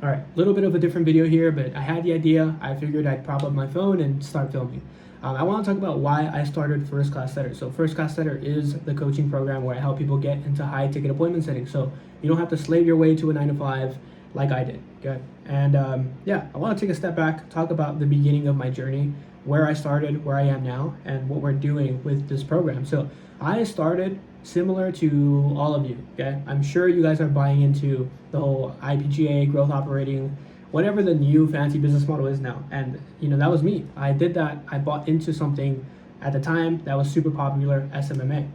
All right, a little bit of a different video here, but I had the idea. I figured I'd prop up my phone and start filming. I want to talk about why I started First Class Setter. So First Class Setter is the coaching program where I help people get into high ticket appointment setting. So you don't have to slave your way to a 9 to 5 like I did. Okay. And yeah, I want to take a step back, talk about the beginning of my journey, where I started, where I am now, and what we're doing with this program. So I started similar to all of you, okay? I'm sure you guys are buying into the whole IPGA, growth operating, whatever the new fancy business model is now. And that was me. I did that. I bought into something at the time that was super popular, SMMA.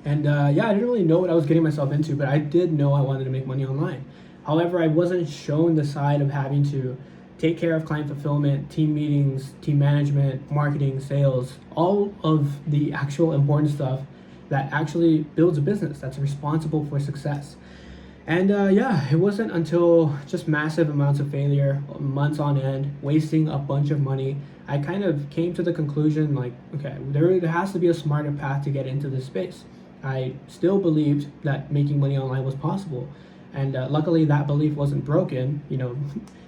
And yeah, I didn't really know what I was getting myself into, but I did know I wanted to make money online. However, I wasn't shown the side of having to take care of client fulfillment, team meetings, team management, marketing, sales, all of the actual important stuff that actually builds a business that's responsible for success. And yeah, it wasn't until just massive amounts of failure, months on end, wasting a bunch of money, I kind of came to the conclusion like, okay, there has to be a smarter path to get into this space. I still believed that making money online was possible. And luckily that belief wasn't broken,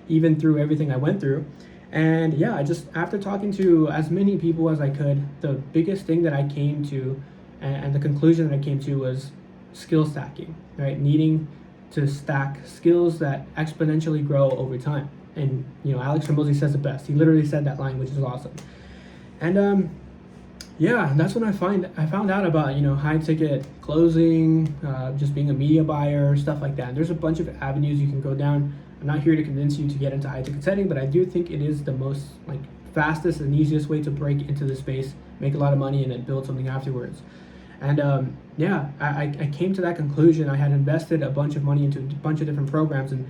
even through everything I went through. And yeah, after talking to as many people as I could, the biggest thing that I came to and the conclusion that I came to was skill stacking, right? Needing to stack skills that exponentially grow over time. And Alex Hormozi says it best. He literally said that line, which is awesome. And yeah, that's when I found out about high ticket closing, just being a media buyer, stuff like that. And there's a bunch of avenues you can go down. I'm not here to convince you to get into high ticket setting, but I do think it is the most fastest and easiest way to break into the space, make a lot of money, and then build something afterwards. And yeah, I came to that conclusion. I had invested a bunch of money into a bunch of different programs, and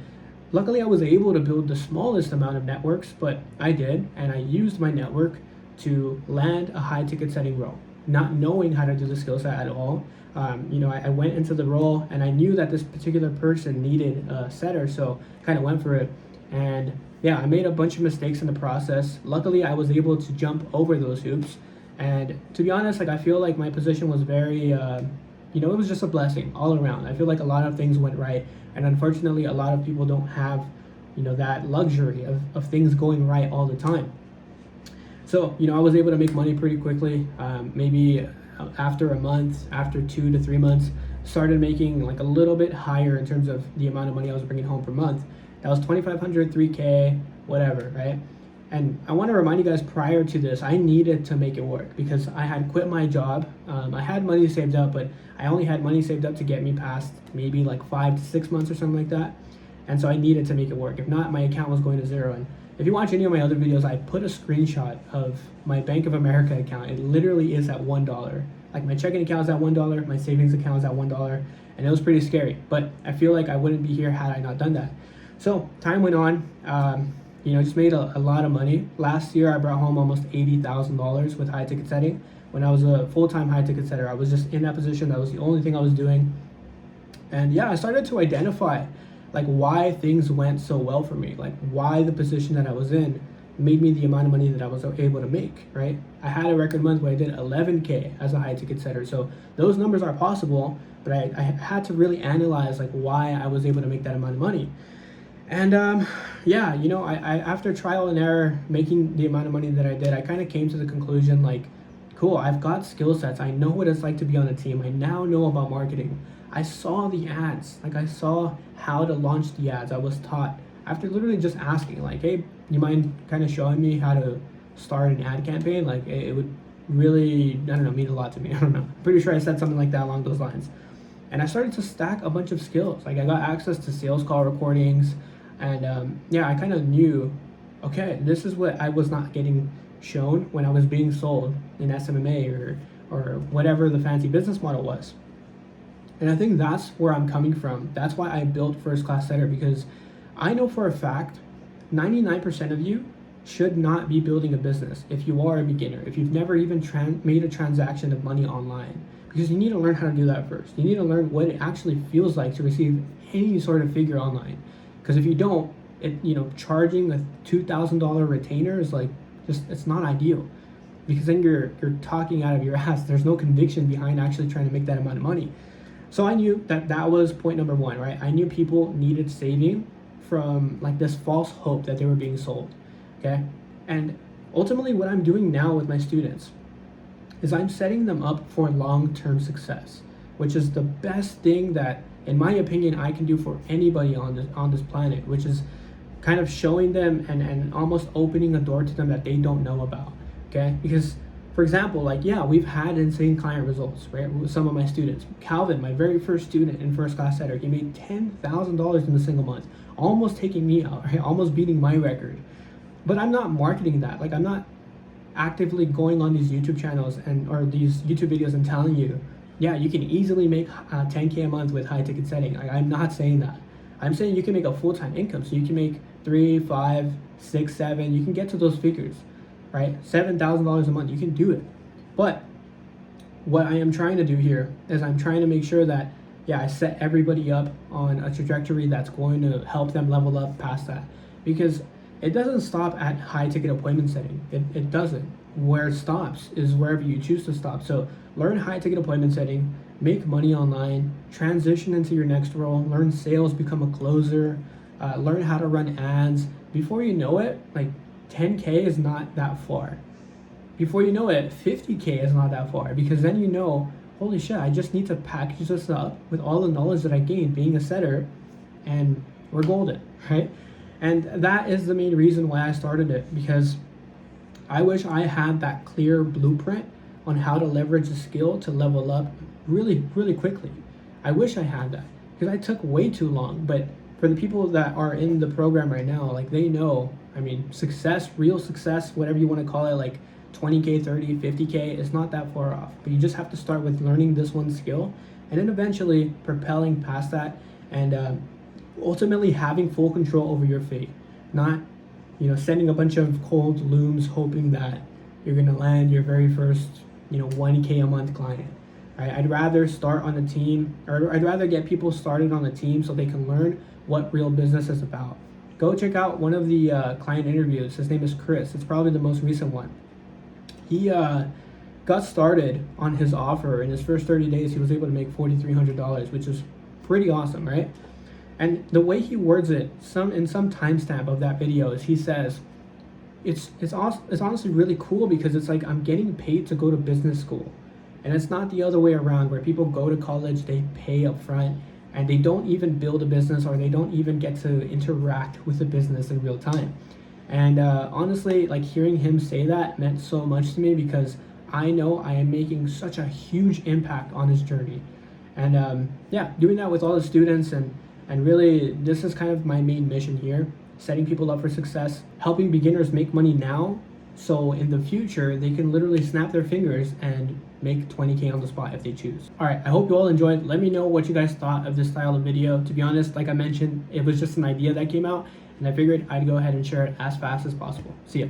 luckily I was able to build the smallest amount of networks, but I did, and I used my network to land a high ticket setting role, not knowing how to do the skill set at all. I went into the role and I knew that this particular person needed a setter, so kind of went for it. And yeah, I made a bunch of mistakes in the process. Luckily, I was able to jump over those hoops. And to be honest, I feel like my position was very, it was just a blessing all around. I feel like a lot of things went right. And unfortunately, a lot of people don't have, that luxury of things going right all the time. So, I was able to make money pretty quickly. Maybe after a month, after 2 to 3 months, started making a little bit higher in terms of the amount of money I was bringing home per month. That was 2,500, 3K, whatever, right? And I want to remind you guys, prior to this, I needed to make it work because I had quit my job. I had money saved up, but I only had money saved up to get me past maybe 5 to 6 months or something like that. And so I needed to make it work. If not, my account was going to zero. And if you watch any of my other videos, I put a screenshot of my Bank of America account. It literally is at $1. My checking account is at $1, my savings account is at $1, and it was pretty scary. But I feel like I wouldn't be here had I not done that. So time went on. Just made a lot of money. Last year, I brought home almost $80,000 with high ticket setting. When I was a full-time high ticket setter, I was just in that position. That was the only thing I was doing. And yeah, I started to identify why things went so well for me, why the position that I was in made me the amount of money that I was able to make, right? I had a record month where I did 11K as a high ticket setter. So those numbers are possible, but I had to really analyze why I was able to make that amount of money. And yeah, I after trial and error, making the amount of money that I did, I kind of came to the conclusion cool, I've got skill sets. I know what it's like to be on a team. I now know about marketing. I saw the ads, I saw how to launch the ads. I was taught after literally just asking, hey, you mind kind of showing me how to start an ad campaign? It would really, I don't know, mean a lot to me. I don't know. I'm pretty sure I said something like that along those lines. And I started to stack a bunch of skills. I got access to sales call recordings. And yeah, I kind of knew, okay, this is what I was not getting shown when I was being sold in SMMA or whatever the fancy business model was. And I think that's where I'm coming from. That's why I built First Class Setter, because I know for a fact 99% of you should not be building a business if you are a beginner, if you've never even made a transaction of money online, because you need to learn how to do that first. You need to learn what it actually feels like to receive any sort of figure online. Because if you don't, charging a $2,000 retainer is it's not ideal, because then you're talking out of your ass. There's no conviction behind actually trying to make that amount of money. So I knew that was point number one, right? I knew people needed saving from like this false hope that they were being sold. Okay. And ultimately, what I'm doing now with my students is I'm setting them up for long-term success, which is the best thing that, in my opinion, I can do for anybody on this planet, which is kind of showing them and almost opening a door to them that they don't know about. Okay. Because for example, like, yeah, we've had insane client results, right? With some of my students. Calvin, my very first student in first class setter, he made $10,000 in a single month, almost taking me out, right? Almost beating my record. But I'm not marketing that. Like, I'm not actively going on these YouTube channels or these YouTube videos and telling you, yeah, you can easily make 10K a month with high ticket setting. I'm not saying that. I'm saying you can make a full-time income. So you can make 3, 5, 6, 7, you can get to those figures, right? $7,000 a month, you can do it. But what I am trying to do here is I'm trying to make sure that, yeah, I set everybody up on a trajectory that's going to help them level up past that. Because it doesn't stop at high ticket appointment setting. It doesn't. Where it stops is wherever you choose to stop. So learn high ticket appointment setting, make money online, transition into your next role, learn sales, become a closer, learn how to run ads. Before you know it, like 10K is not that far. Before you know it, 50K is not that far, because then you know, holy shit, I just need to package this up with all the knowledge that I gained being a setter and we're golden, right? And that is the main reason why I started it, because I wish I had that clear blueprint on how to leverage the skill to level up really, really quickly. I wish I had that, because I took way too long. But for the people that are in the program right now, like, they know, I mean, success, real success, whatever you want to call it, like 20K, 30, 50K, it's not that far off. But you just have to start with learning this one skill and then eventually propelling past that and ultimately having full control over your fate. Not, sending a bunch of cold looms hoping that you're going to land your very first, 1K a month client. Right? I'd rather start on a team, or I'd rather get people started on a team so they can learn what real business is about. Go check out one of the client interviews. His name is Chris. It's probably the most recent one. He got started on his offer. In his first 30 days, he was able to make $4,300, which is pretty awesome, right? And the way he words it, in some timestamp of that video, is he says, it's honestly really cool, because it's like I'm getting paid to go to business school. And it's not the other way around, where people go to college, they pay up front, and they don't even build a business, or they don't even get to interact with the business in real time. And honestly, like, hearing him say that meant so much to me, because I know I am making such a huge impact on his journey. And yeah, doing that with all the students, and really, this is kind of my main mission here, setting people up for success, helping beginners make money now, so in the future, they can literally snap their fingers and make 20K on the spot if they choose. All right, I hope you all enjoyed. Let me know what you guys thought of this style of video. To be honest, like I mentioned, it was just an idea that came out, and I figured I'd go ahead and share it as fast as possible. See ya.